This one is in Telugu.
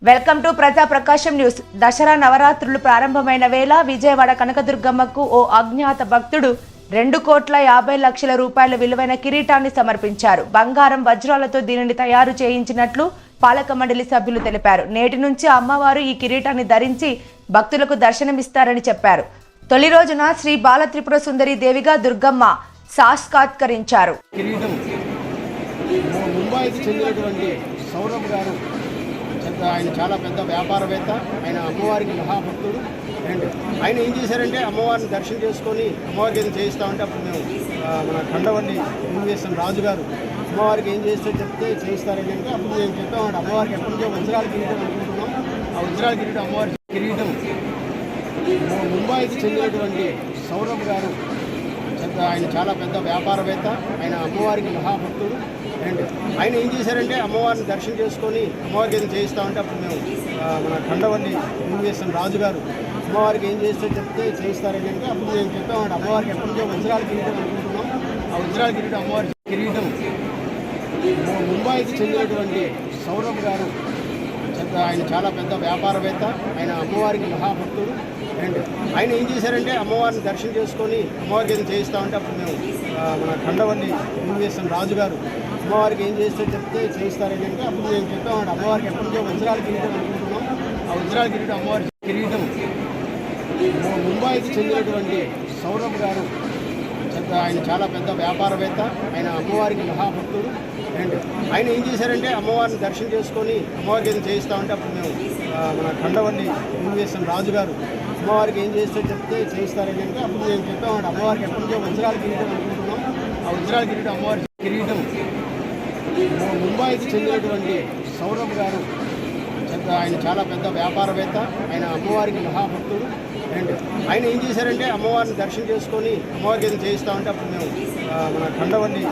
వెల్కమ్ టు ప్రజా ప్రకాశం న్యూస్. దసరా నవరాత్రులు ప్రారంభమైన వేళ విజయవాడ కనకదుర్గమ్మకు ఓ అజ్ఞాత భక్తుడు 2,50,00,000 రూపాయల విలువైన కిరీటాన్ని సమర్పించారు. బంగారం వజ్రాలతో దీనిని తయారు చేయించినట్లు పాలక మండలి సభ్యులు తెలిపారు. నేటి నుంచి అమ్మవారు ఈ కిరీటాన్ని ధరించి భక్తులకు దర్శనమిస్తారని చెప్పారు. తొలి రోజున శ్రీ బాల త్రిపుర సుందరి దేవిగా దుర్గమ్మ సాక్షాత్కరించారు. ఆయన చాలా పెద్ద వ్యాపారవేత్త, ఆయన అమ్మవారికి మహాభక్తుడు. అండ్ ఆయన ఏం చేశారంటే అమ్మవారిని దర్శనం చేసుకొని అమ్మవారికి ఏదో చేయిస్తామంటే అప్పుడు మేము మన ఖండవల్లి యూనివేషన్ రాజు గారు అమ్మవారికి ఏం చేస్తే చెప్తే చేయిస్తారని అంటే అప్పుడు మేము చెప్పామంటే అమ్మవారికి ఎప్పటి నుంచో వజ్రాల కిరీటం అనుకుంటున్నాం. ఆ వజ్రాల కిరీటం అమ్మవారి కిరీటం ముంబైకి చెందినటువంటి సౌరభ్ గారు, ఆయన చాలా పెద్ద వ్యాపారవేత్త, ఆయన అమ్మవారికి మహాభక్తుడు. అండ్ ఆయన ఏం చేశారంటే అమ్మవారిని దర్శనం చేసుకొని అమ్మవారికి ఏదో చేయిస్తామంటే అప్పుడు మేము మన ఖండవల్లి యూనివేషన్ రాజు గారు అమ్మవారికి ఏం చేస్తే చెప్తే చేయిస్తారని అంటే అప్పుడు మేము చెప్పామంటే అమ్మవారికి ఎప్పటి నుంచో వజ్రాల కిరీటం అనుకుంటున్నాం. ఆ వజ్రాల కిరీటం అమ్మవారి కిరీటం ముంబైకి చెందినటువంటి సౌరభ్ గారు, ఆయన చాలా పెద్ద వ్యాపారవేత్త, ఆయన అమ్మవారికి మహాభక్తుడు. అండ్ ఆయన ఏం చేశారంటే అమ్మవారిని దర్శనం చేసుకొని అమ్మవారికి ఏదో చేయిస్తామంటే అప్పుడు మేము మన ఖండవల్లి యూనివేషన్ రాజు గారు అమ్మవారికి ఏం చేస్తే చెప్తే చేయిస్తారని అంటే అప్పుడు మేము చెప్పామంటే అమ్మవారికి ఎప్పటి నుంచో వజ్రాల కిరీటం అనుకుంటున్నాం. ఆ వజ్రాల కిరీటం అమ్మవారి కిరీటం ముంబైకి చెందినటువంటి సౌరభ్ గారు, ఆయన చాలా పెద్ద వ్యాపారవేత్త, ఆయన అమ్మవారికి మహాభక్తుడు. అండ్ ఆయన ఏం చేశారంటే అమ్మవారిని దర్శనం చేసుకొని అమ్మవారికి ఏదో చేయిస్తామంటే అప్పుడు మేము మన ఖండవల్లి యూనివేషన్ రాజు గారు అమ్మవారికి ఏం చేస్తే చెప్తే చేయిస్తారని అంటే అప్పుడు మేము చెప్పామంటే అమ్మవారికి ఎప్పటి నుంచో వజ్రాల కిరీటం అనుకుంటున్నాం. ఆ వజ్రాల కిరీటం అమ్మవారి కిరీటం ముంబైకి చెందినటువంటి సౌరభ్ గారు, ఆయన చాలా పెద్ద వ్యాపారవేత్త, ఆయన అమ్మవారికి మహాభక్తుడు. అండ్ ఆయన ఏం చేశారంటే అమ్మవారిని దర్శనం చేసుకొని అమ్మవారికి ఏదో చేయిస్తామంటే అప్పుడు మేము మన ఖండవల్లి